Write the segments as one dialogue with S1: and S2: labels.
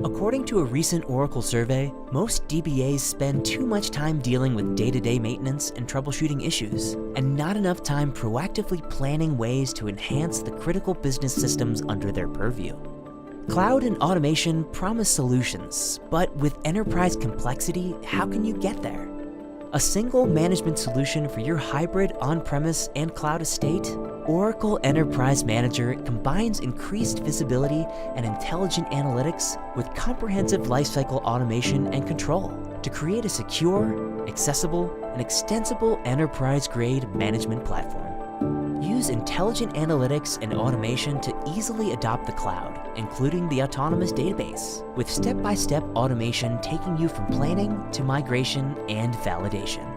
S1: According to a recent Oracle survey, most DBAs spend too much time dealing with day-to-day maintenance and troubleshooting issues, and not enough time proactively planning ways to enhance the critical business systems under their purview. Cloud and automation promise solutions, but with enterprise complexity, how can you get there? A single management solution for your hybrid on-premise and cloud estate? Oracle Enterprise Manager combines increased visibility and intelligent analytics with comprehensive lifecycle automation and control to create a secure, accessible, and extensible enterprise-grade management platform. Use intelligent analytics and automation to easily adopt the cloud, including the Autonomous Database, with step-by-step automation taking you from planning to migration and validation.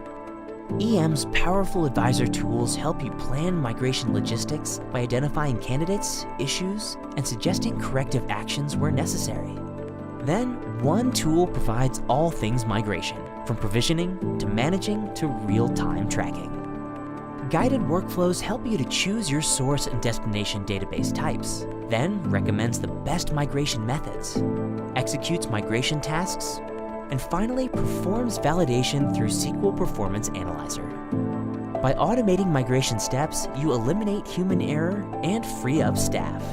S1: EM's powerful advisor tools help you plan migration logistics by identifying candidates, issues, and suggesting corrective actions where necessary. Then, one tool provides all things migration, from provisioning to managing to real-time tracking. Guided workflows help you to choose your source and destination database types, then recommends the best migration methods, executes migration tasks, and finally performs validation through SQL Performance Analyzer. By automating migration steps, you eliminate human error and free up staff.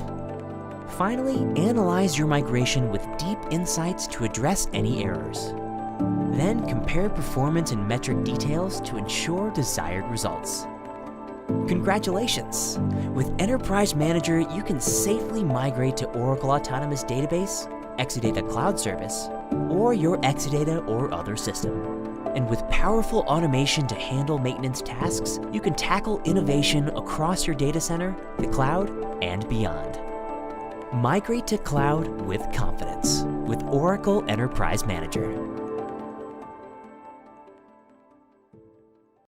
S1: Finally, analyze your migration with deep insights to address any errors. Then compare performance and metric details to ensure desired results. Congratulations! With Enterprise Manager, you can safely migrate to Oracle Autonomous Database, Exadata Cloud Service, or your Exadata or other system. And with powerful automation to handle maintenance tasks, you can tackle innovation across your data center, the cloud, and beyond. Migrate to cloud with confidence with Oracle Enterprise Manager.